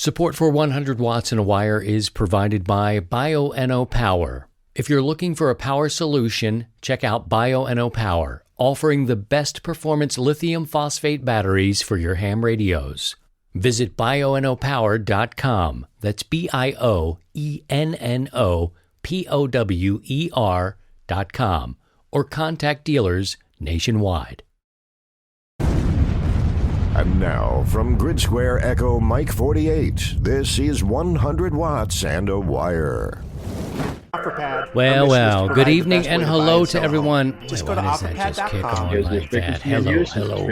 Support for 100 Watts in a Wire is provided by Bioenno Power. If you're looking for a power solution, check out Bioenno Power, offering the best performance lithium phosphate batteries for your ham radios. Visit bioennopower.com. That's BIOENNOPOWER.com or contact dealers nationwide. And now, from Grid Square Echo Mike 48, this is 100 Watts and a Wire. Well, good evening and hello to everyone. Just go to offerpad.com. Hello.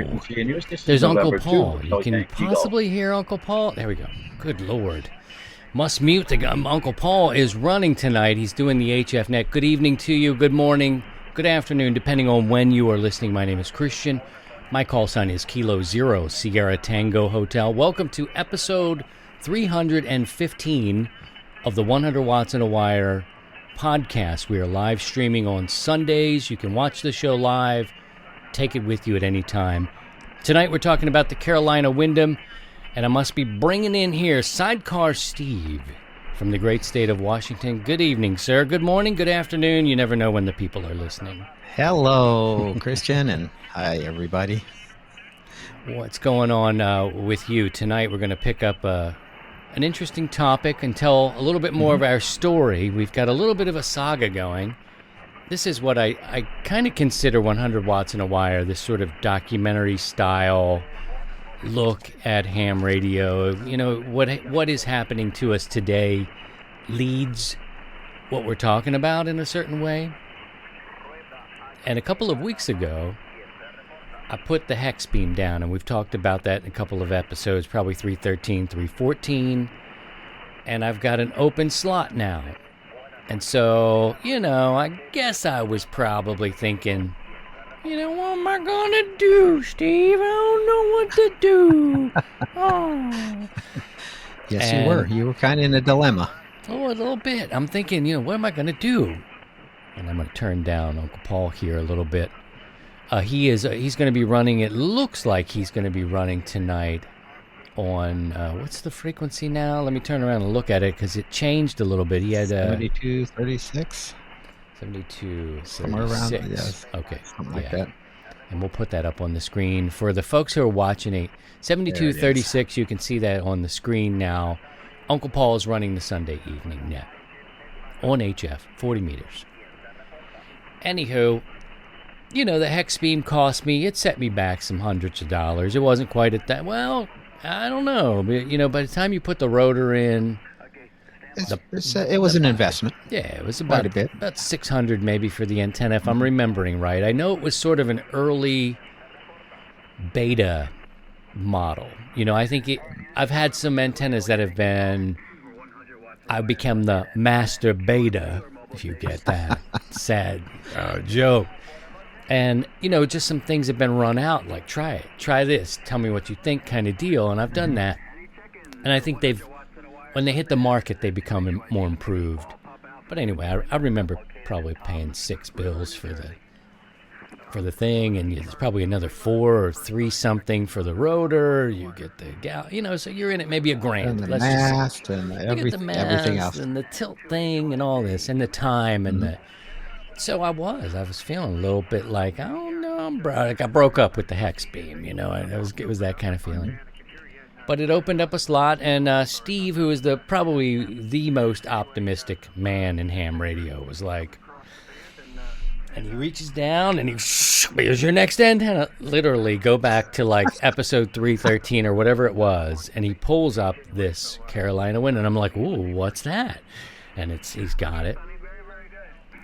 There's Uncle Paul. You can possibly hear Uncle Paul. There we go. Good Lord. Must mute the guy. Uncle Paul is running tonight. He's doing the HF Net. Good evening to you. Good morning. Good afternoon, depending on when you are listening. My name is Christian. My call sign is Kilo Zero Sierra Tango Hotel. Welcome to episode 315 of the 100 Watts in a Wire podcast. We are live streaming on Sundays. You can watch the show live. Take it with you at any time. Tonight we're talking about the Carolina Windom, and I must be bringing in here Sidecar Steve from the great state of Washington. Good evening, sir. Good morning, good afternoon. You never know when the people are listening. Hello, Christian, and hi, everybody. What's going on with you? Tonight we're going to pick up an interesting topic and tell a little bit more of our story. We've got a little bit of a saga going. This is what I kind of consider 100 Watts in a Wire, this sort of documentary style look at ham radio. You know, what is happening to us today leads what we're talking about in a certain way. And a couple of weeks ago, I put the hex beam down, and we've talked about that in a couple of episodes, probably 313, 314, and I've got an open slot now. And so, I guess I was probably thinking, what am I going to do, Steve? I don't know what to do. Oh. Yes, you were. You were kind of in a dilemma. Oh, a little bit. I'm thinking, what am I going to do? And I'm going to turn down Uncle Paul here a little bit. He's going to be running, it looks like he's going to be running tonight on, what's the frequency now? Let me turn around and look at it because it changed a little bit. He had 7236? 7236. Somewhere around there, yes. Okay. Something like that. And we'll put that up on the screen. For the folks who are watching it, 7236, you can see that on the screen now. Uncle Paul is running the Sunday evening net on HF, 40 meters. Anywho, the hex beam cost me, it set me back some hundreds of dollars. It wasn't quite at that, well, I don't know. But, by the time you put the rotor in... it was an investment. Yeah, it was about a bit. About $600 maybe for the antenna, if I'm remembering right. I know it was sort of an early beta model. I think I've had some antennas that have been... I've become the master beta, if you get that. Sad joke. And, just some things have been run out, like try it, try this, tell me what you think kind of deal. And I've done that. And I think when they hit the market, they become more improved. But anyway, I remember probably paying $6 for the thing, and there's probably another 4 or 3 something for the rotor. You get the so you're in it maybe $1,000. And the mast and everything else, and the tilt thing and all this, and the time and the. So I was feeling a little bit like, oh no, like I broke up with the hex beam. It was that kind of feeling. But it opened up a slot, and Steve, who is probably the most optimistic man in ham radio, was like, and he reaches down and here's your next antenna. Literally go back to like episode 313 or whatever it was, and he pulls up this Carolina Windom, and I'm like, ooh, what's that? And he's got it,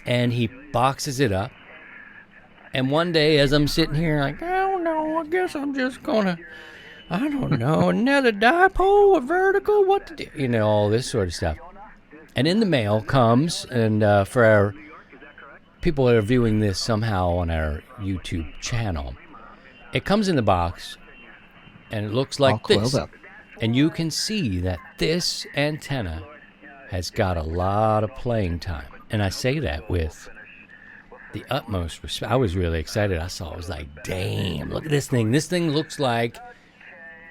and he boxes it up. And one day, as I'm sitting here, like, I don't know, I guess I'm just gonna. I don't know, another dipole, a vertical, what to do, all this sort of stuff. And in the mail comes, and for our people that are viewing this somehow on our YouTube channel, it comes in the box, and it looks like this. Up. And you can see that this antenna has got a lot of playing time. And I say that with the utmost respect. I was really excited. I saw it, I was like, damn, look at this thing. This thing looks like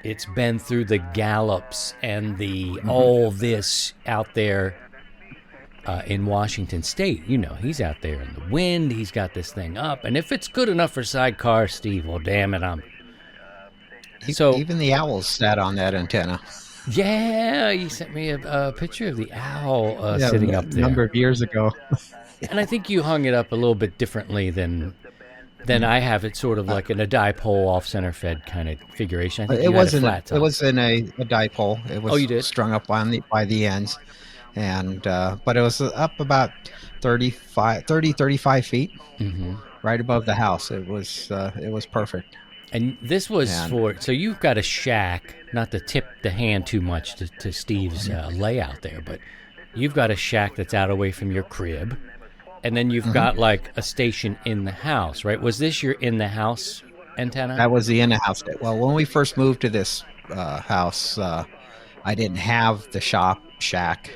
it's been through the gallops and the all this out there in Washington State. You know, he's out there in the wind. He's got this thing up, and if it's good enough for sidecar, Steve, well, damn it, even the owls sat on that antenna. Yeah, you sent me a picture of the owl sitting up there a number of years ago. And I think you hung it up a little bit differently than I have it, sort of like in a dipole off-center fed kind of configuration. I think it wasn't. It was in a dipole. It was you did? Strung up by the ends, and but it was up about 35 feet, right above the house. It was perfect. And this was so you've got a shack, not to tip the hand too much to Steve's layout there, but you've got a shack that's out away from your crib. And then you've got like a station in the house, right? Was this your in the house antenna? That was the in the house. Well, when we first moved to this house, I didn't have the shack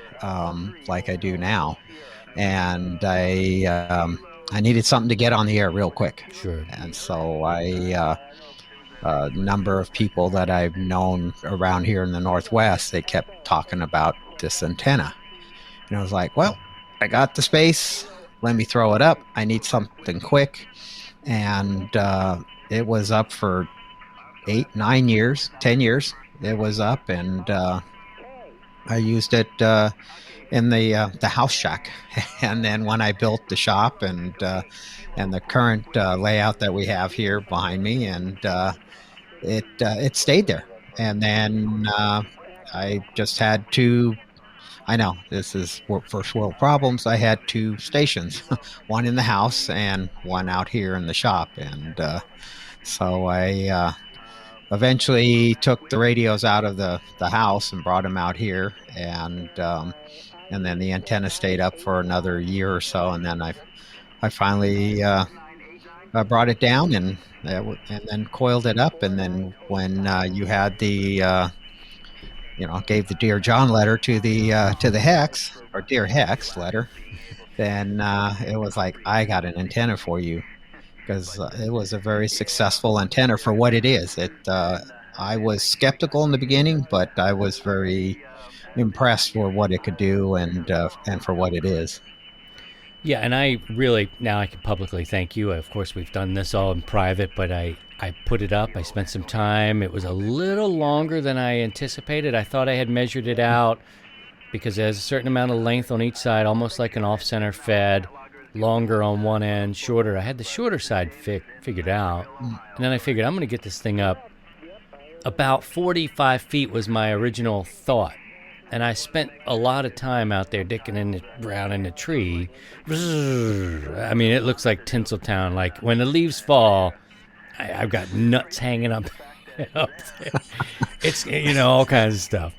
like I do now, and I needed something to get on the air real quick. Sure. And so a number of people that I've known around here in the Northwest, they kept talking about this antenna, and I was like, well, I got the space. Let me throw it up. I need something quick. And it was up for 8, 9 years, 10 years. It was up, and I used it in the house shack. And then when I built the shop and the current layout that we have here behind me, and it stayed there. And then I just had to. I know this is first world problems. I had 2 stations, one in the house and one out here in the shop. And so I eventually took the radios out of the house and brought them out here. And then the antenna stayed up for another year or so. And then I finally brought it down and then coiled it up. And then when you had the gave the Dear John letter to the Hex, or Dear Hex letter, then it was like, I got an antenna for you, because it was a very successful antenna for what it is. I was skeptical in the beginning, but I was very impressed for what it could do and for what it is. Yeah, and I really, now I can publicly thank you. Of course, we've done this all in private, but I put it up. I spent some time. It was a little longer than I anticipated. I thought I had measured it out because there's a certain amount of length on each side, almost like an off-center fed, longer on one end, shorter. I had the shorter side figured out, and then I figured I'm going to get this thing up. About 45 feet was my original thought. And I spent a lot of time out there dicking around in the tree. I mean, it looks like Tinseltown. Like when the leaves fall, I've got nuts hanging up there. It's, all kinds of stuff.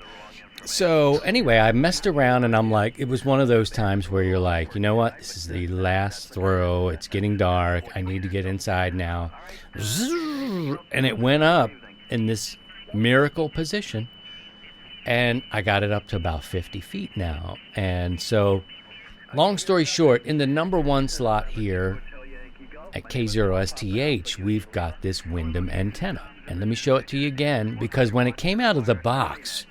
So anyway, I messed around, and I'm like, it was one of those times where you're like, you know what? This is the last throw. It's getting dark. I need to get inside now. And it went up in this miracle position. And I got it up to about 50 feet now. And so, long story short, in the number 1 slot here at K0STH, we've got this Windom antenna. And let me show it to you again, because when it came out of the box,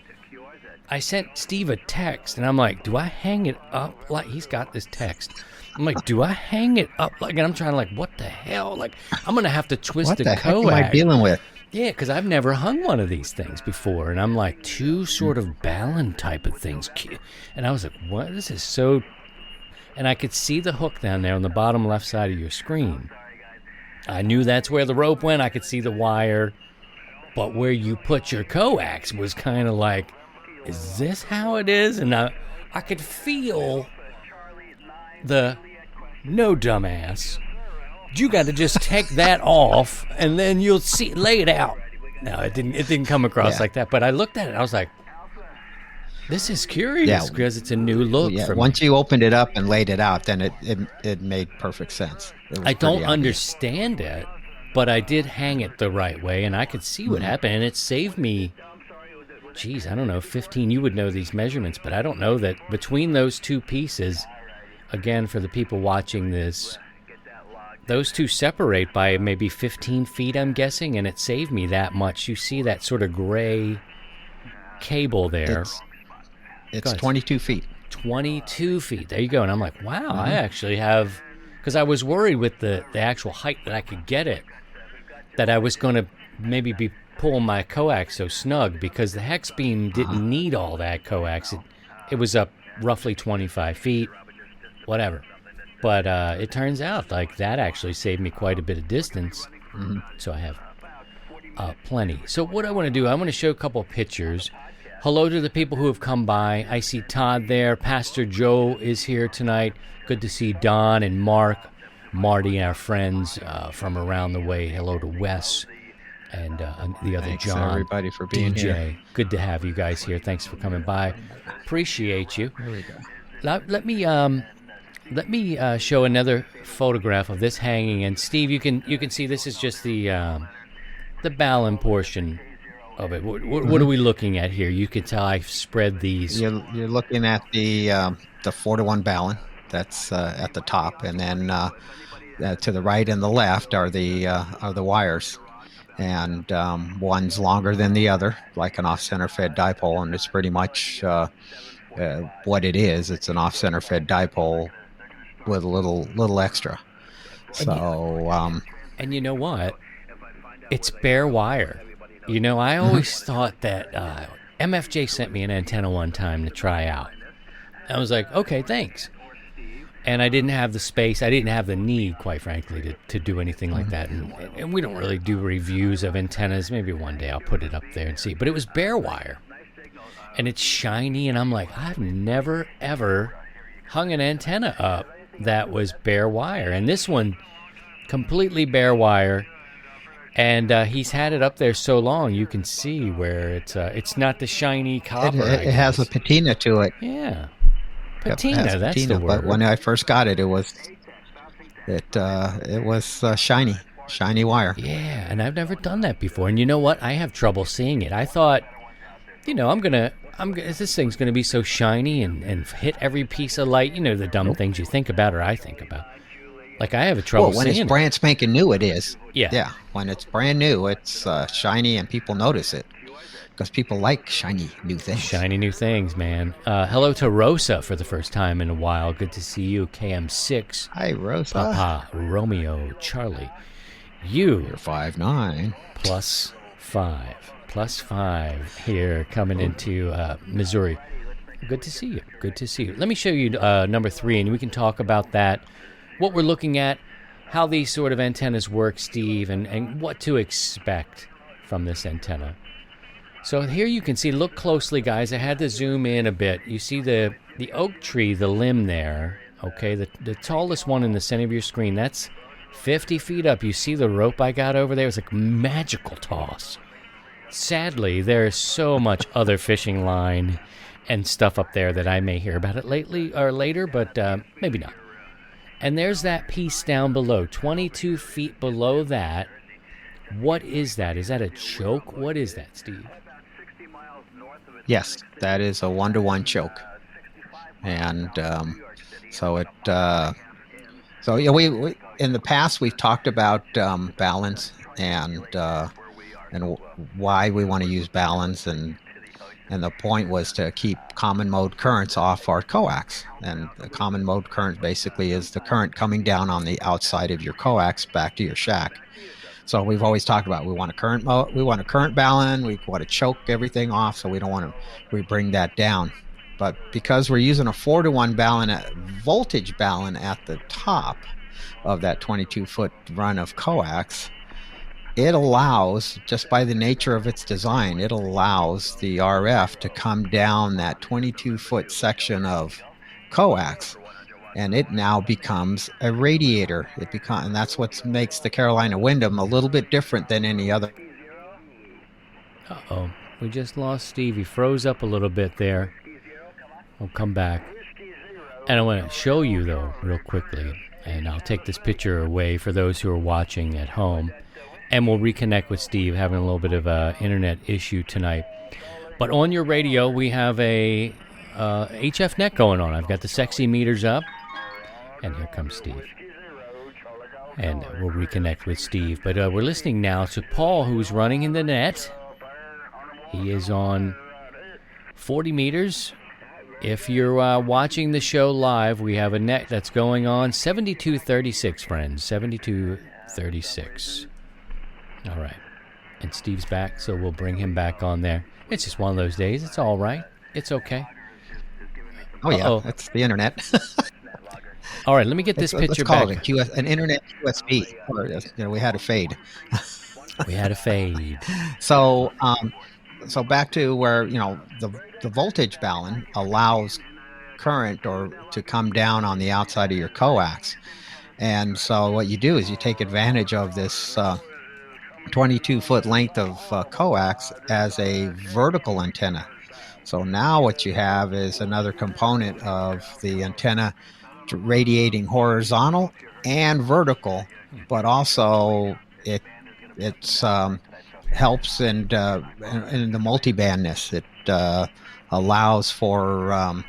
I sent Steve a text, and I'm like, do I hang it up? Like, he's got this text. I'm like, do I hang it up? Like, and I'm trying to, like, what the hell? Like, I'm going to have to twist the coax. What the heck am I dealing with? Yeah, because I've never hung one of these things before, and I'm like, 2 sort of Ballon type of things. And I was like, what? This is so... And I could see the hook down there on the bottom left side of your screen. I knew that's where the rope went. I could see the wire. But where you put your coax was kind of like, is this how it is? And I could feel the no dumbass. You got to just take that off, and then you'll see. Lay it out. No, it didn't come across like that. But I looked at it, and I was like, "This is curious because it's a new look." Yeah. Once you opened it up and laid it out, then it made perfect sense. I don't understand it, but I did hang it the right way, and I could see what happened, and it saved me. Geez, I don't know, 15. You would know these measurements, but I don't know that between those 2 pieces. Again, for the people watching this. those two separate by maybe 15 feet, I'm guessing, and it saved me that much. You see that sort of gray cable there. It's 22 feet. 22 feet. There you go. And I'm like, wow, I actually have, because I was worried with the actual height that I could get it, that I was going to maybe be pulling my coax so snug, because the hex beam didn't need all that coax. It was up roughly 25 feet, whatever. But it turns out like that actually saved me quite a bit of distance. So I have plenty. So what I want to do, I want to show a couple of pictures. Hello to the people who have come by. I see Todd there. Pastor Joe is here tonight. Good to see Don and Mark, Marty, our friends from around the way. Hello to Wes and the other Thanks, John. everybody, for being DJ. here. Good to have you guys here. Thanks for coming by. Appreciate you. Here we go. Let me show another photograph of this hanging. And Steve, you can see this is just the ballon portion of it. What are we looking at here? You can tell I've spread these. You're looking at the 4-to-1 ballon that's at the top, and then to the right and the left are the wires, and one's longer than the other, like an off-center fed dipole, and it's pretty much what it is. It's an off-center fed dipole with a little extra. So and you know what? It's bare wire. You know, I always thought that MFJ sent me an antenna one time to try out. I was like, okay, thanks. And I didn't have the space. I didn't have the need, quite frankly, to do anything like that. And we don't really do reviews of antennas. Maybe one day I'll put it up there and see. But it was bare wire. And it's shiny. And I'm like, I've never, ever hung an antenna up that was bare wire. And this one, completely bare wire. And he's had it up there so long, you can see where it's not the shiny copper. It has a patina to it. Yeah, patina. Yep, That's patina, the word. But when I first got it, it was shiny wire. Yeah, and I've never done that before. And you know what? I have trouble seeing it. I thought, this thing's gonna be so shiny and hit every piece of light. You know, the dumb things you think about or I think about. Like, I have a trouble when seeing it's brand spanking new, it is. Yeah. When it's brand new, it's shiny, and people notice it because people like shiny new things. Shiny new things, man. Hello to Rosa for the first time in a while. Good to see you, KM6. Hi, Rosa. Papa Romeo Charlie. You're 5'9". +5 here coming into Missouri. Good to see you. Good to see you. Let me show you number 3, and we can talk about that. What we're looking at, how these sort of antennas work, Steve, and what to expect from this antenna. So here you can see, look closely, guys. I had to zoom in a bit. You see the oak tree, the limb there, okay? The tallest one in the center of your screen, that's 50 feet up. You see the rope I got over there? It's like magical toss. Sadly, there's so much other fishing line and stuff up there that I may hear about it later, but maybe not. And there's that piece down below, 22 feet below that. What is that? Is that a choke? What is that, Steve? Yes, that is a 1-to-1 choke. And we in the past we've talked about balance and why we want to use balance, and the point was to keep common mode currents off our coax. And the common mode current basically is the current coming down on the outside of your coax back to your shack. So we've always talked about we want a current balun, we want to choke everything off, so we bring that down. But because we're using a 4-to-1 voltage balun at the top of that 22-foot run of coax, it allows, just by the nature of its design, it allows the RF to come down that 22-foot section of coax, and it now becomes a radiator. And that's what makes the Carolina Windom a little bit different than any other. Uh-oh. We just lost Steve. He froze up a little bit there. We'll come back. And I want to show you, though, real quickly, and I'll take this picture away for those who are watching at home, and we'll reconnect with Steve, having a little bit of an internet issue tonight. But on your radio, we have a HF net going on. I've got the sexy meters up, and here comes Steve. and we'll reconnect with Steve. But we're listening now to Paul, who's running in the net. He is on 40 meters. If you're watching the show live, we have a net that's going on 72.36, friends. 72.36. All right. And Steve's back, so we'll bring him back on there. It's just one of those days. It's all right. It's okay. Oh, yeah. That's the internet. All right, let me get this picture back. Let's call it an internet USB. We had a fade. We had a fade. So back to where, the voltage balun allows current to come down on the outside of your coax. And so what you do is you take advantage of this 22-foot length of coax as a vertical antenna. So now what you have is another component of the antenna radiating horizontal and vertical, but also it helps in the multibandness. It allows for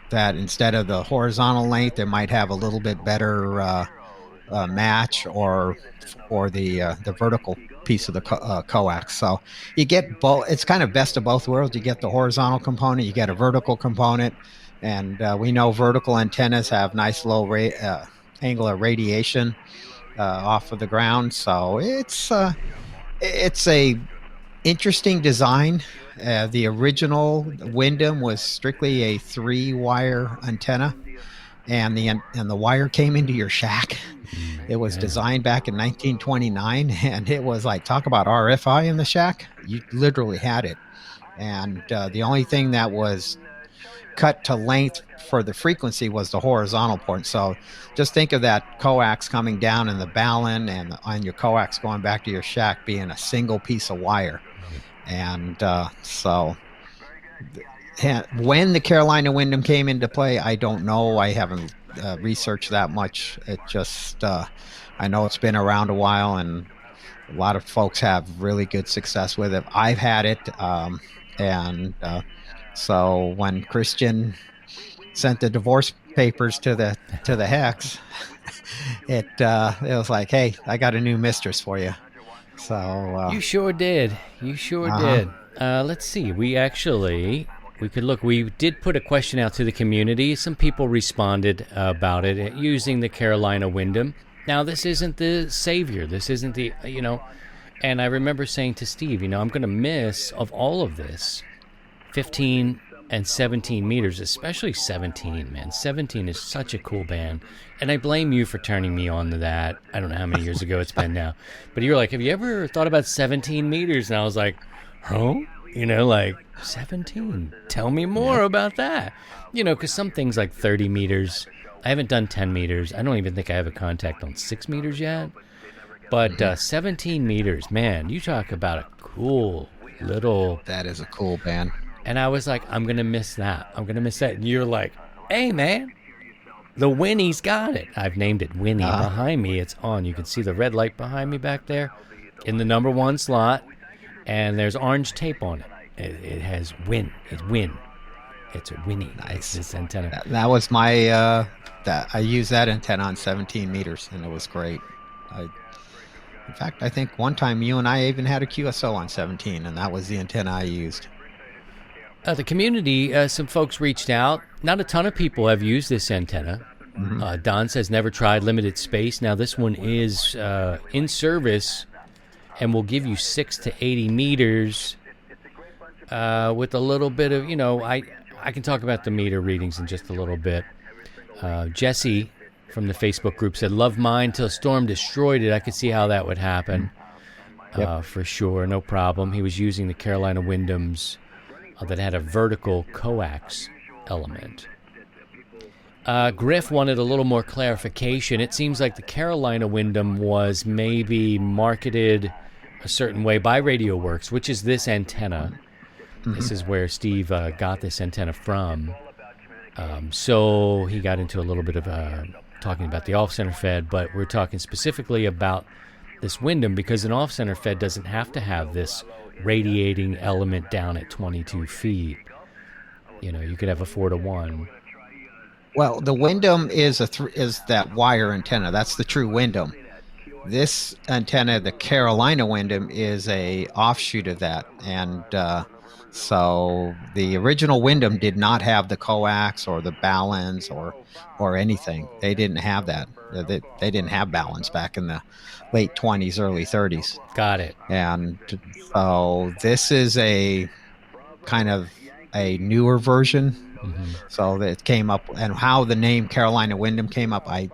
that instead of the horizontal length, it might have a little bit better match or the vertical piece of the coax. So you get both. It's kind of best of both worlds. You get the horizontal component, you get a vertical component, and we know vertical antennas have nice low angle of radiation off of the ground. So it's a interesting design. The original Windom was strictly a 3-wire antenna, and the wire came into your shack. It was designed back in 1929, and it was like, talk about RFI in the shack. You literally had it. And the only thing that was cut to length for the frequency was the horizontal port. So just think of that coax coming down in the balun and on your coax going back to your shack being a single piece of wire. And so when the Carolina Windom came into play, I don't know. I haven't researched that much. It just, I know it's been around a while, and a lot of folks have really good success with it. I've had it. So when Christian sent the divorce papers to the Hex, it was like, hey, I got a new mistress for you. So you sure did. You sure did. Let's see. We could look. We did put a question out to the community. Some people responded about it using the Carolina Windom. Now, this isn't the savior. This isn't the, and I remember saying to Steve, I'm going to miss of all of this 15 and 17 meters, especially 17, man. 17 is such a cool band. And I blame you for turning me on to that. I don't know how many years ago it's been now. But you were like, have you ever thought about 17 meters? And I was like, huh? 17. Tell me more about that. Because some things like 30 meters, I haven't done 10 meters. I don't even think I have a contact on 6 meters yet. But 17 meters, man, you talk about a cool little... That is a cool band. And I was like, I'm going to miss that. I'm going to miss that. And you're like, hey, man, the Winnie's got it. I've named it Winnie. Behind me, it's on. You can see the red light behind me back there in the number 1 slot. And there's orange tape on it. It has Win. It's Win. It's a Winnie. Nice. This antenna. That was my, I used that antenna on 17 meters, and it was great. In fact, I think one time you and I even had a QSO on 17, and that was the antenna I used. The community, some folks reached out. Not a ton of people have used this antenna. Mm-hmm. Don says never tried limited space. Now this one is in service and will give you 6 to 80 meters with a little bit of, I can talk about the meter readings in just a little bit. Jesse from the Facebook group said, love mine till a storm destroyed it. I could see how that would happen. Yep. For sure, no problem. He was using the Carolina Windoms that had a vertical coax element. Griff wanted a little more clarification. It seems like the Carolina Windom was maybe marketed a certain way by RadioWorks, which is this antenna. Mm-hmm. This is where Steve got this antenna from. So he got into a little bit of talking about the off-center fed, but we're talking specifically about this Windom because an off-center fed doesn't have to have this radiating element down at 22 feet. You could have a 4-to-1. Well, the Windom is that wire antenna. That's the true Windom. this antenna, the Carolina Windom, is a offshoot of that, and so the original Windom did not have the coax or the balance or anything. They didn't have that. They didn't have balance back in the late 20s, early 30s. Got it. And so this is a kind of a newer version. Mm-hmm. So that came up, and how the name Carolina Windom came up, I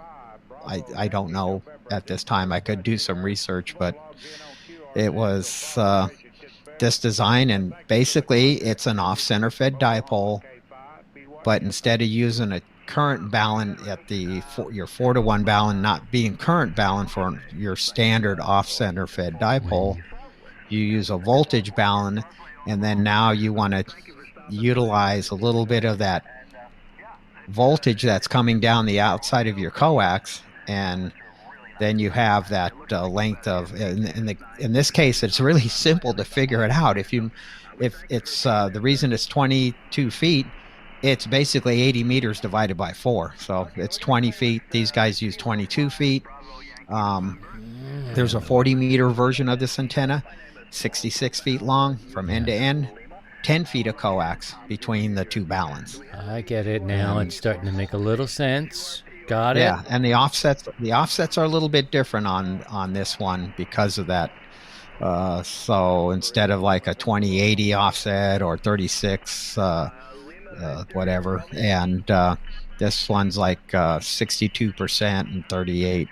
don't know at this time. I could do some research, but it was this design, and basically it's an off-center fed dipole, but instead of using a current balun at your 4-to-1 balun not being current balun for your standard off-center fed dipole, you use a voltage balun, and then now you want to utilize a little bit of that voltage that's coming down the outside of your coax, and then you have that length of, in this case, it's really simple to figure it out. If it's the reason it's 22 feet, it's basically 80 meters divided by 4. So it's 20 feet. These guys use 22 feet. There's a 40-meter version of this antenna, 66 feet long from end to end, 10 feet of coax between the two baluns. I get it now. It's starting to make a little sense. Got it. Yeah, and the offsets are a little bit different on this one because of that. So instead of like a 2080 offset or 36 whatever, and this one's like 62% and 38.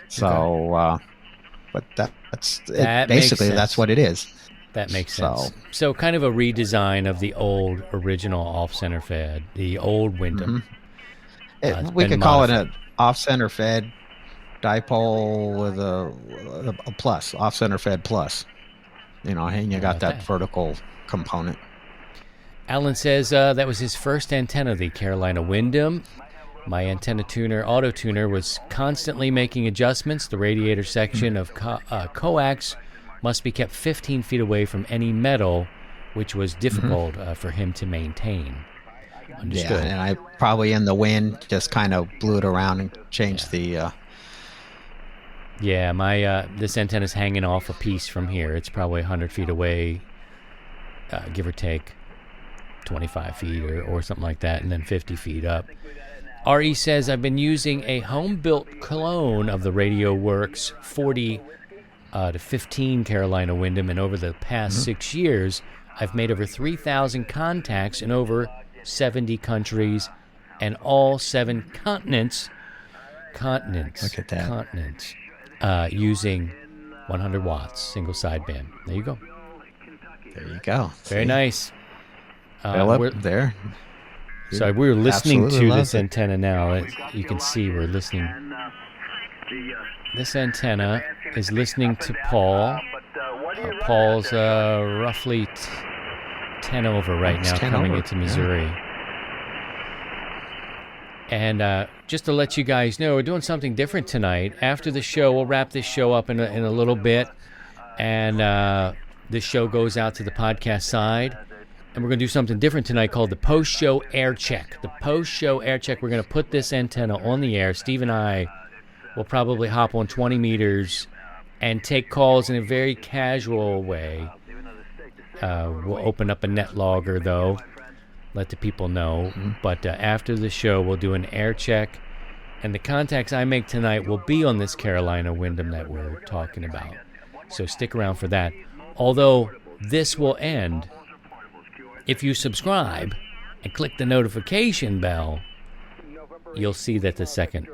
So but that's basically that's what it is. That makes sense. So kind of a redesign of the old original off-center fed, the old Windom. We could call it an off-center fed dipole with a plus, off-center fed plus. And you got that vertical component. Alan says that was his first antenna, the Carolina Windom. My antenna tuner, auto tuner, was constantly making adjustments. The radiator section of coax must be kept 15 feet away from any metal, which was difficult for him to maintain. Understood. Yeah, and I probably in the wind just kind of blew it around and changed the... Yeah, my this antenna's hanging off a piece from here. It's probably 100 feet away, give or take 25 feet or something like that, and then 50 feet up. RE says, I've been using a home-built clone of the Radio Works 40 to 15 Carolina Windom, and over the past 6 years, I've made over 3,000 contacts in over 70 countries and all 7 continents. Look at that. Continents. Using 100 watts, single sideband. There you go. There you go. Very nice. Philip, there. So we're listening to this antenna now. You can see we're listening. This antenna is listening to Paul. Paul's roughly 10 over right now, coming into Missouri. Yeah. And just to let you guys know, we're doing something different tonight. After the show, we'll wrap this show up in a little bit, and this show goes out to the podcast side. And we're going to do something different tonight called the post-show air check. The post-show air check, we're going to put this antenna on the air. Steve and I will probably hop on 20 meters and take calls in a very casual way. We'll open up a net logger, though, let the people know. But after the show, we'll do an air check. And the contacts I make tonight will be on this Carolina Windom that we're talking about. So stick around for that. Although this will end, if you subscribe and click the notification bell, you'll see that the second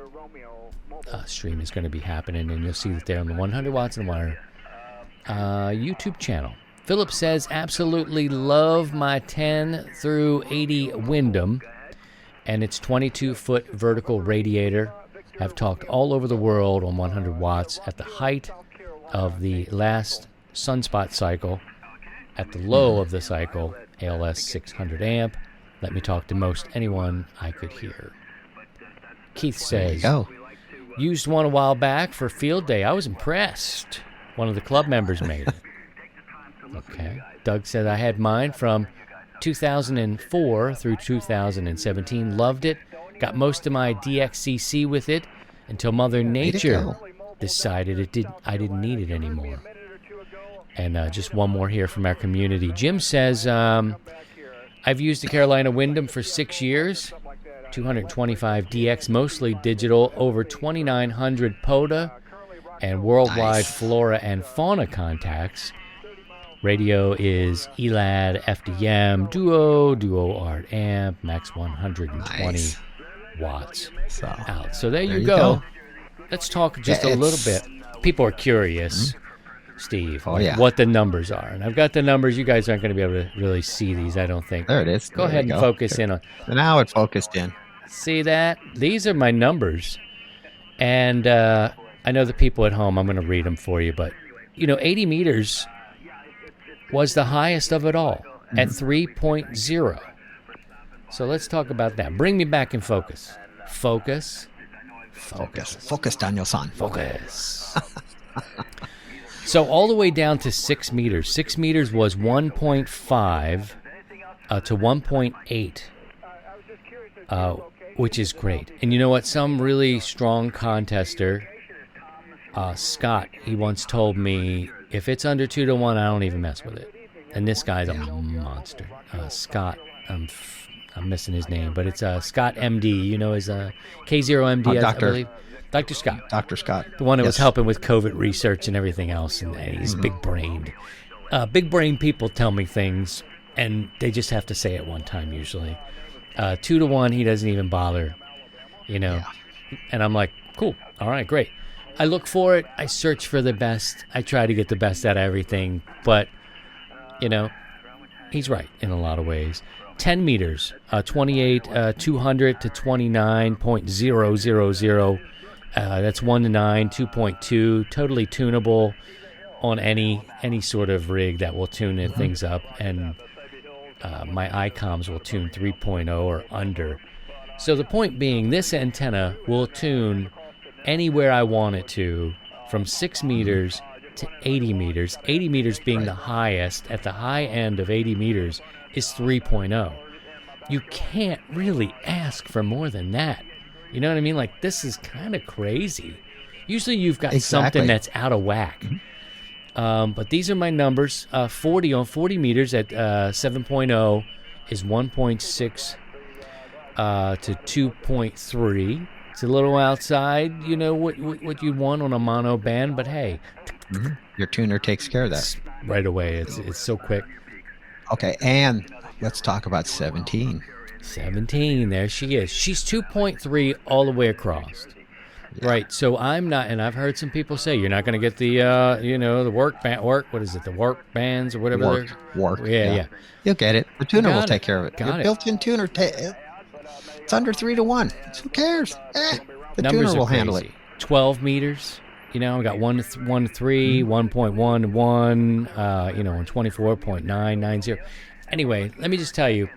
stream is going to be happening, and you'll see that they're on the 100 Watts and Wire YouTube channel. Philip says, absolutely love my 10 through 80 Windom and its 22-foot vertical radiator. I've talked all over the world on 100 watts at the height of the last sunspot cycle, at the low of the cycle, ALS 600 amp. Let me talk to most anyone I could hear. Keith says, used one a while back for field day. I was impressed. One of the club members made it. Okay. Doug said, I had mine from 2004 through 2017. Loved it. Got most of my DXCC with it until Mother Nature decided I didn't need it anymore. And just one more here from our community. Jim says, I've used the Carolina Windom for 6 years, 225 DX, mostly digital, over 2,900 POTA and worldwide flora and fauna contacts. Radio is ELAD, FDM, Duo Art Amp, max 120 watts out. So there you go. Let's talk just a little bit. People are curious, Steve, what the numbers are. And I've got the numbers. You guys aren't going to be able to really see these, I don't think. There it is. Go ahead and focus in on. Now it focused in. See that? These are my numbers. And I know the people at home, I'm going to read them for you. But, 80 meters was the highest of it all at 3.0. So let's talk about that. Bring me back in focus. Focus, Daniel-san. Focus. So all the way down to 6 meters. 6 meters was 1.5 to 1.8, which is great. And you know what? Some really strong contester, Scott, he once told me, if it's under 2 to 1, I don't even mess with it. And this guy's a monster. Scott, I'm missing his name, but it's Scott MD. His K0MD, I believe. Dr. Scott. Dr. Scott. The one that was helping with COVID research and everything else, and he's big-brained. Big-brained people tell me things, and they just have to say it one time usually. 2 to 1, he doesn't even bother, And I'm like, cool. All right, great. I look for it. I search for the best. I try to get the best out of everything. But, he's right in a lot of ways. 10 meters, 200 to 29.000. That's 1 to 9, 2.2. Totally tunable on any sort of rig that will tune things up. And my iComs will tune 3.0 or under. So the point being, this antenna will tune anywhere I want it to, from 6 meters to 80 meters. 80 meters being the highest. At the high end of 80 meters is 3.0. You can't really ask for more than that. You know what I mean? Like, this is kind of crazy. Usually you've got something that's out of whack. But these are my numbers. 40 on 40 meters at 7.0 is 1.6 to 2.3. It's a little outside, what you'd want on a mono band, but hey. Your tuner takes care of that. Right away. It's so quick. Okay, and let's talk about 17. 17, there she is. She's 2.3 all the way across. Yeah. Right, so I'm not, and I've heard some people say, you're not going to get the, the work, what is it, the work bands or whatever. Work. Yeah. You'll get it. The tuner will take care of it. Got Your it. Built-in tuner, it's under 3 to 1. Who cares? The Numbers tuner will crazy. handle it. 12 meters. We got 1 to 3, 1.1 to 1, and 24.990. Anyway, let me just tell you,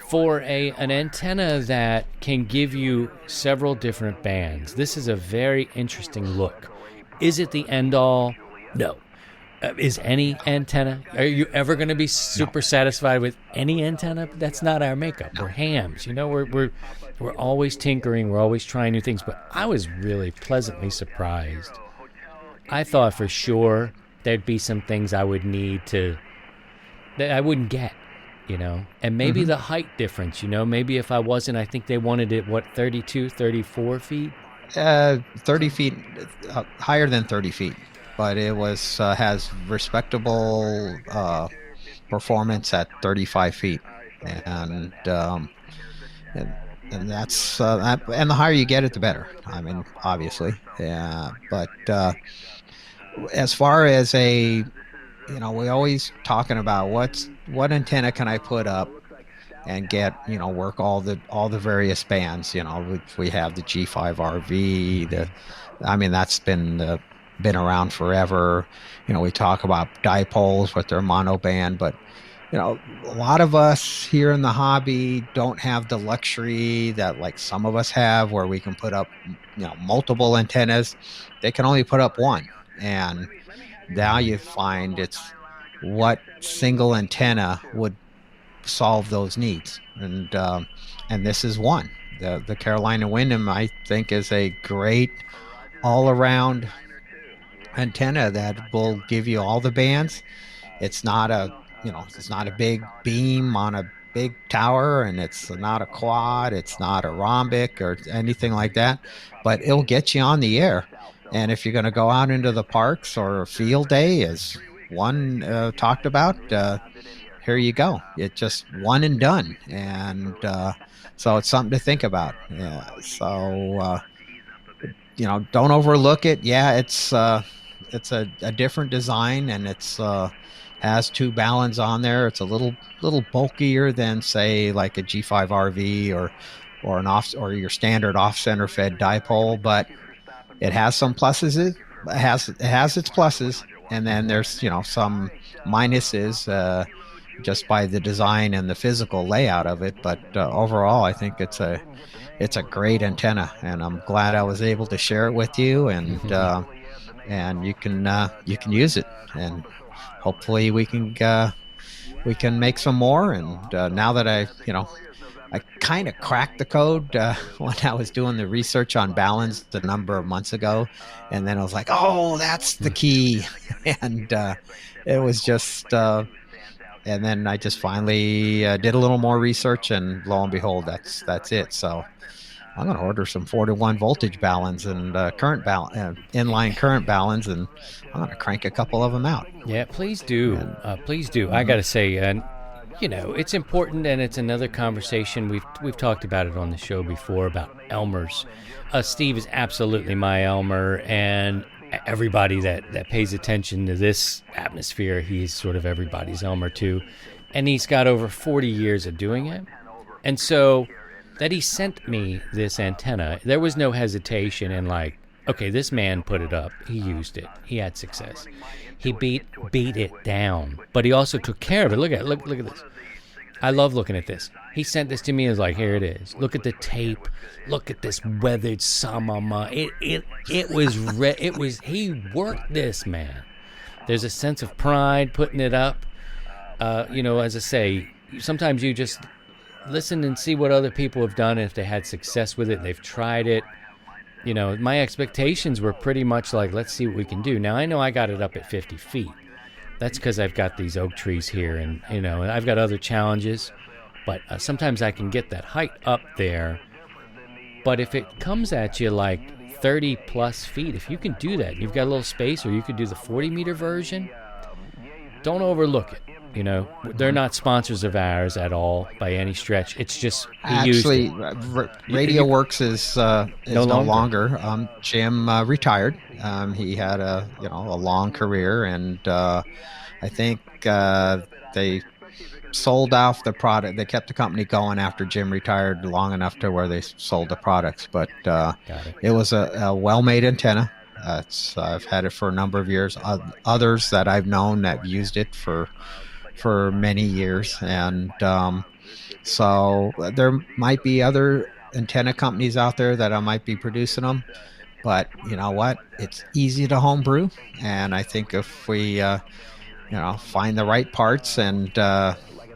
for an antenna that can give you several different bands, this is a very interesting look. Is it the end all? No. Is any antenna? Are you ever going to be super satisfied with any antenna? That's not our makeup. We're hams. We're always tinkering. We're always trying new things. But I was really pleasantly surprised. I thought for sure there'd be some things I would need that I wouldn't get. And maybe the height difference, maybe if I wasn't, I think they wanted it, 32, 34 feet? 30 feet, higher than 30 feet, but it has respectable performance at 35 feet. And that's, and the higher you get it, the better. I mean, obviously. Yeah, but as far as we always talking about what antenna can I put up and get, work all the various bands. We have the G5RV, that's been around forever. We talk about dipoles with their mono band, but a lot of us here in the hobby don't have the luxury that like some of us have, where we can put up multiple antennas. They can only put up one, and now you find it's what single antenna would solve those needs, and this is one. The Carolina Windom, I think, is a great all-around antenna that will give you all the bands. It's not it's not a big beam on a big tower, and it's not a quad, it's not a rhombic or anything like that, but it'll get you on the air. And if you're going to go out into the parks or a field day, as one talked about, here you go. It's just one and done. And so it's something to think about. Yeah. So, don't overlook it. Yeah, it's a different design, and it's has 2 balance on there. It's a little bulkier than, say, like a G5 RV or an off or your standard off-center fed dipole, but it has some pluses. It has its pluses, and then there's some minuses just by the design and the physical layout of it. But overall, I think it's a great antenna, and I'm glad I was able to share it with you, and and you can use it, and hopefully we can make some more. And now that I kind of cracked the code when I was doing the research on balance a number of months ago, and then I was like, oh, that's the key. And it was just and then I just finally did a little more research, and lo and behold, that's it. So I'm going to order some 4-to-1 voltage balance and current balance, inline current balance, and I'm going to crank a couple of them out. Yeah, please do. Please do. I got to say, it's important, and it's another conversation. We've talked about it on the show before about Elmers. Steve is absolutely my Elmer, and everybody that pays attention to this atmosphere, he's sort of everybody's Elmer too. And he's got over 40 years of doing it. And so that he sent me this antenna, there was no hesitation in like, okay, this man put it up. He used it. He had success. He beat it down. But he also took care of it. Look at this. I love looking at this. He sent this to me and was like, here it is. Look at the tape. Look at this weathered Samama. He worked this, man. There's a sense of pride putting it up. As I say, sometimes you just listen and see what other people have done, and if they had success with it, they've tried it. My expectations were pretty much like, let's see what we can do. Now, I know I got it up at 50 feet. That's because I've got these oak trees here, and and I've got other challenges, but sometimes I can get that height up there. But if it comes at you like 30 plus feet, if you can do that, you've got a little space, or you could do the 40-meter version, don't overlook it. They're not sponsors of ours at all by any stretch. It's just actually Radio Works is no longer. Jim retired. He had a long career, and I think they sold off the product. They kept the company going after Jim retired long enough to where they sold the products. But it was a well-made antenna. I've had it for a number of years. Others that I've known that used it for many years, and so there might be other antenna companies out there that I might be producing them, but you know what, it's easy to homebrew, and I think if we find the right parts, and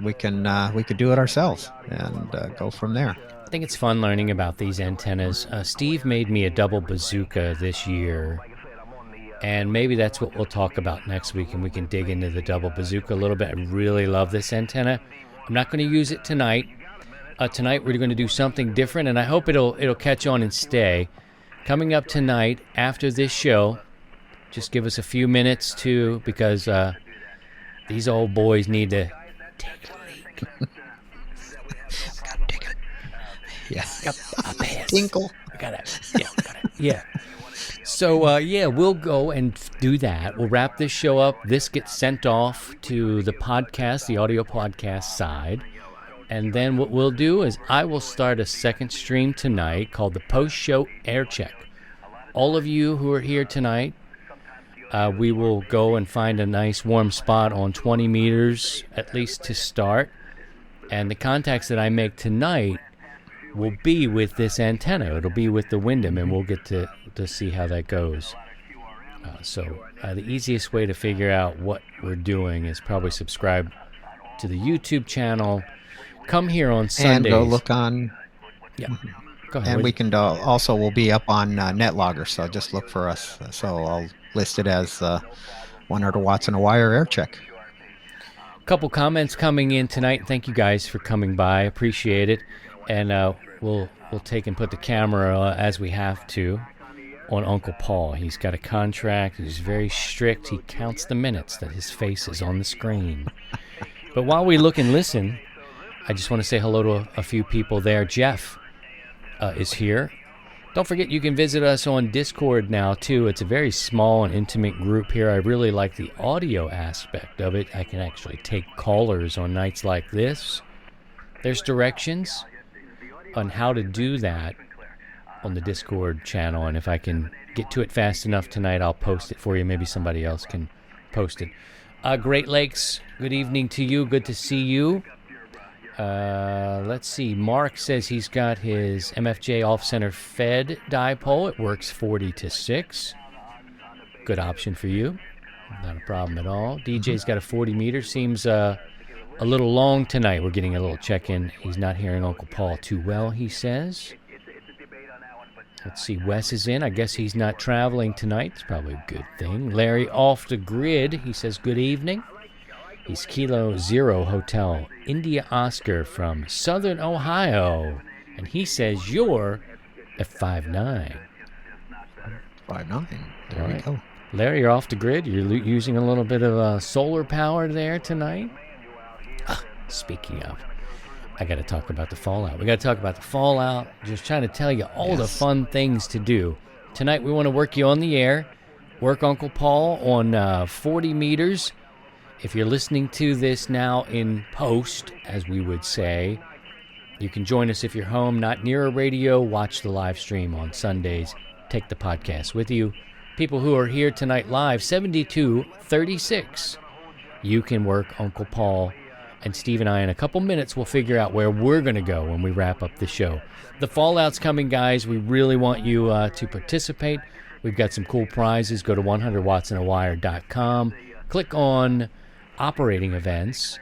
we could do it ourselves and go from there. I think it's fun learning about these antennas. Steve made me a double bazooka this year, and maybe that's what we'll talk about next week, and we can dig into the double bazooka a little bit. I really love this antenna. I'm not going to use it tonight. Tonight we're going to do something different, and I hope it'll catch on and stay. Coming up tonight after this show, just give us a few minutes because these old boys need to take a leak. Gotta take it. Yeah. Tinkle. Yeah. So, we'll go and do that. We'll wrap this show up. This gets sent off to the podcast, the audio podcast side. And then what we'll do is I will start a second stream tonight called the Post-Show Air Check. All of you who are here tonight, we will go and find a nice warm spot on 20 meters, at least to start. And the contacts that I make tonight will be with this antenna. It'll be with the Windom, and we'll get to see how that goes. So the easiest way to figure out what we're doing is probably subscribe to the YouTube channel. Come here on Sundays. And go look on... Yeah. Go ahead. And we can also we'll be up on NetLogger, so just look for us. So I'll list it as 100 watts and a wire air check. Couple comments coming in tonight. Thank you guys for coming by. Appreciate it. And we'll take and put the camera as we have to on Uncle Paul. He's got a contract. He's very strict. He counts the minutes that his face is on the screen. But while we look and listen, I just want to say hello to a few people there. Jeff is here. Don't forget you can visit us on Discord now, too. It's a very small and intimate group here. I really like the audio aspect of it. I can actually take callers on nights like this. There's directions on how to do that on the Discord channel, and if I can get to it fast enough tonight, I'll post it for you. Maybe somebody else can post it. Great Lakes, good evening to you. Good to see you. Let's see. Mark says he's got his MFJ off-center fed dipole. It works 40 to 6. Good option for you. Not a problem at all. DJ's got a 40 meter. Seems a little long tonight. We're getting a little check-in. He's not hearing Uncle Paul too well, he says. Let's see. Wes is in. I guess he's not traveling tonight. It's probably a good thing. Larry off the grid. He says good evening. He's Kilo Zero Hotel, India Oscar from Southern Ohio. And he says you're a 5'9". 5'9". There we go. Larry, you're off the grid. You're using a little bit of solar power there tonight. Speaking of, I got to talk about the fallout. We got to talk about the fallout. Just trying to tell you all the fun things to do. Tonight we want to work you on the air. Work Uncle Paul on 40 meters. If you're listening to this now in post, as we would say, you can join us if you're home, not near a radio. Watch the live stream on Sundays. Take the podcast with you. People who are here tonight live, 7236. You can work Uncle Paul. And Steve and I, in a couple minutes, will figure out where we're going to go when we wrap up the show. The fallout's coming, guys. We really want you to participate. We've got some cool prizes. Go to 100wattsandawire.com. Click on operating events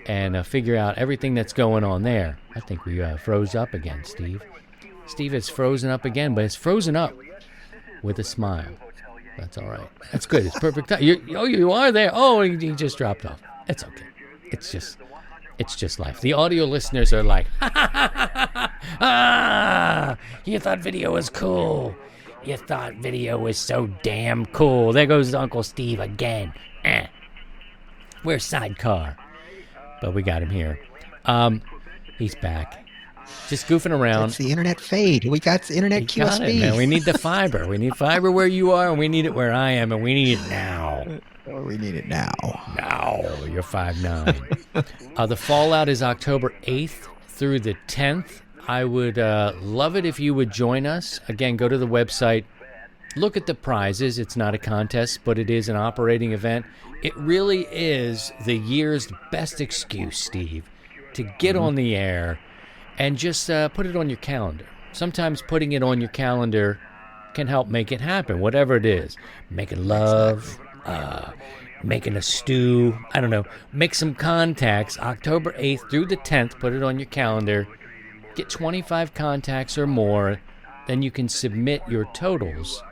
and figure out everything that's going on there. I think we froze up again, Steve. Steve has frozen up again, but it's frozen up with a smile. That's all right. That's good. It's perfect time. You are there. Oh, he just dropped off. It's okay. It's just life. The audio listeners are like, you thought video was cool. You thought video was so damn cool. There goes Uncle Steve again. Where's Sidecar? But we got him here. He's back. Just goofing around. It's the internet fade. We got the internet QSB. Got it, man. We need the fiber. We need fiber where you are, and we need it where I am, and we need it now. We need it now. Now. You're 5'9". The fallout is October 8th through the 10th. I would love it if you would join us. Again, go to the website. Look at the prizes. It's not a contest, but it is an operating event. It really is the year's best excuse, Steve, to get on the air and just put it on your calendar. Sometimes putting it on your calendar can help make it happen, whatever it is. Making love, making a stew, I don't know. Make some contacts October 8th through the 10th. Put it on your calendar. Get 25 contacts or more. Then you can submit your totals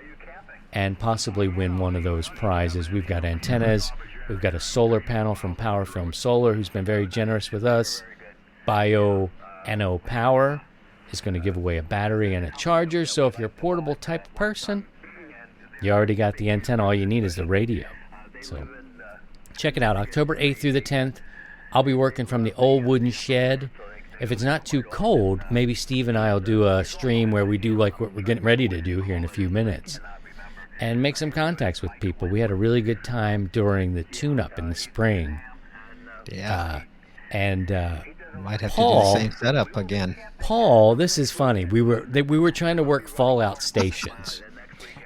and possibly win one of those prizes. We've got antennas. We've got a solar panel from Power Film Solar, who's been very generous with us. NO Power is going to give away a battery and a charger. So if you're a portable type of person, you already got the antenna. All you need is the radio. So check it out, October 8th through the 10th. I'll be working from the old wooden shed. If it's not too cold, maybe Steve and I will do a stream where we do like what we're getting ready to do here in a few minutes and make some contacts with people. We had a really good time during the tune-up in the spring. Yeah. Might have Paul, to do the same setup again. Paul, this is funny. We were trying to work fallout stations.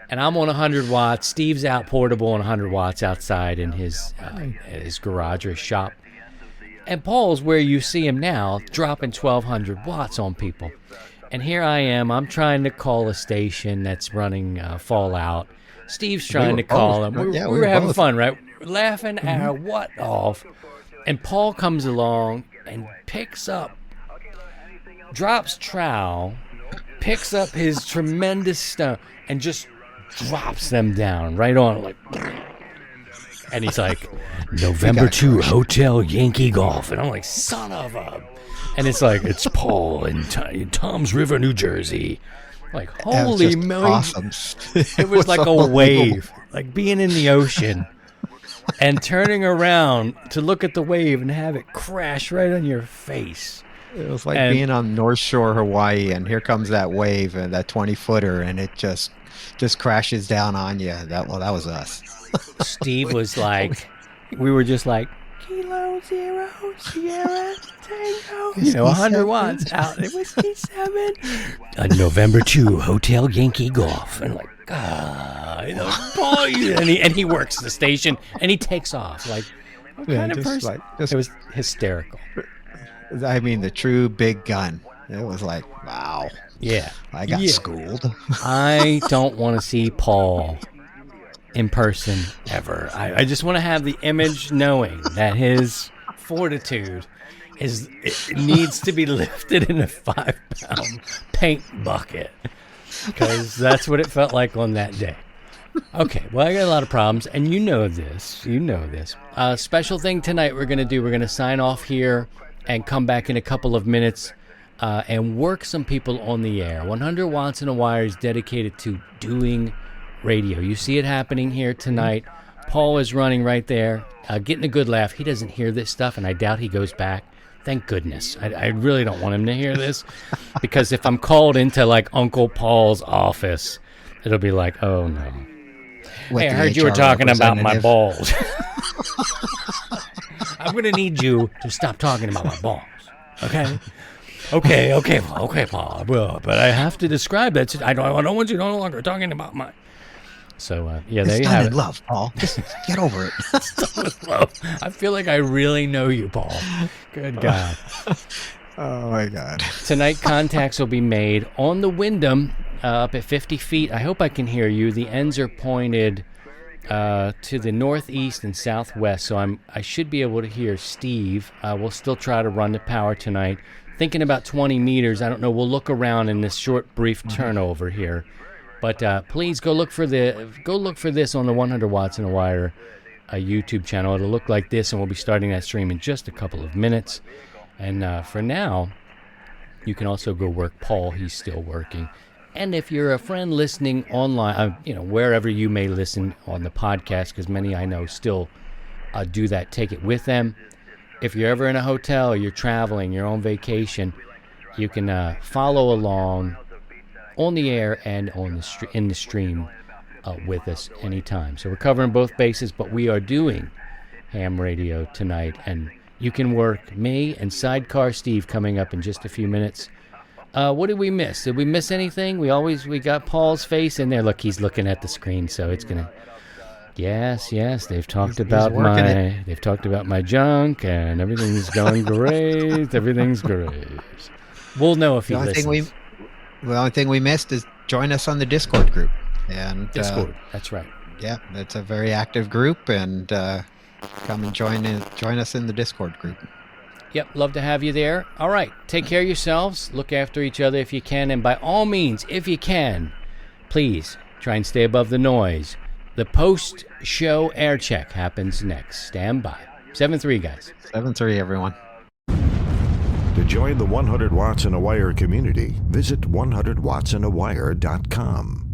And I'm on 100 watts. Steve's out portable on 100 watts outside in his garage or his shop. And Paul's where you see him now, dropping 1,200 watts on people. And here I am. I'm trying to call a station that's running fallout. Steve's trying to call him. We were having fun, right? Laughing our what off. And Paul comes along and picks up, drops trowel, picks up his tremendous stone and just drops them down right on, like, and he's like, November 2, Hotel Yankee Golf. And I'm like, son of a... And it's like, it's Paul in Toms River, New Jersey. Like, holy moly. Awesome. It was like a wave, like being in the ocean and turning around to look at the wave and have it crash right on your face. It was like being on North Shore, Hawaii, and here comes that wave and that 20-footer, and it just crashes down on you. That was us. Steve was like, we were just like, Kilo Zero Sierra Tango, 100 watts out. It was Whiskey 7. November 2, Hotel Yankee Golf. And like, boy, and he works the station and he takes off. Like, what kind of person? It was hysterical. I mean, the true big gun. It was like, wow. Yeah. I got schooled. I don't want to see Paul in person ever. I just want to have the image knowing that his fortitude needs to be lifted in a 5-pound paint bucket, because that's what it felt like on that day. Okay, well, I got a lot of problems, and you know this. Special thing tonight we're going to sign off here and come back in a couple of minutes and work some people on the air. 100 Watts in a Wire is dedicated to doing radio. You see it happening here tonight. Paul is running right there, getting a good laugh. He doesn't hear this stuff, and I doubt he goes back. Thank goodness. I really don't want him to hear this, because if I'm called into like Uncle Paul's office, it'll be like, oh no. Hey, I heard you were talking about my balls. I'm going to need you to stop talking about my balls. Okay? Okay, Paul. Well, but I have to describe that. I don't want you no longer talking about my... So, there you have it. Love, Paul. Just get over it. It's done with love. I feel like I really know you, Paul. Good God. Oh, my God. Tonight, contacts will be made on the Windom up at 50 feet. I hope I can hear you. The ends are pointed to the northeast and southwest, so I should be able to hear Steve. We'll still try to run the power tonight. Thinking about 20 meters. I don't know. We'll look around in this short, brief turnover here. But please go look for this on the 100 Watts in a Wire YouTube channel. It'll look like this, and we'll be starting that stream in just a couple of minutes. And for now, you can also go work Paul. He's still working. And if you're a friend listening online, wherever you may listen on the podcast, because many I know still do that, take it with them. If you're ever in a hotel, or you're traveling, you're on vacation, you can follow along on the air and in the stream with us anytime. So we're covering both bases, but we are doing ham radio tonight, and you can work me and Sidecar Steve coming up in just a few minutes. What did we miss? Did we miss anything? We got Paul's face in there. Look, he's looking at the screen, so it's gonna. Yes. They've talked about my junk, and everything's going great. Everything's great. We'll know if he listens. The only thing we missed is join us on the Discord group. And Discord, that's right. Yeah, it's a very active group, and come and join us in the Discord group. Yep, love to have you there. All right, take care of yourselves. Look after each other if you can, and by all means, if you can, please try and stay above the noise. The post-show air check happens next. Stand by. 7-3, guys. 7-3, everyone. To join the 100 Watts in a Wire community, visit 100wattsinawire.com.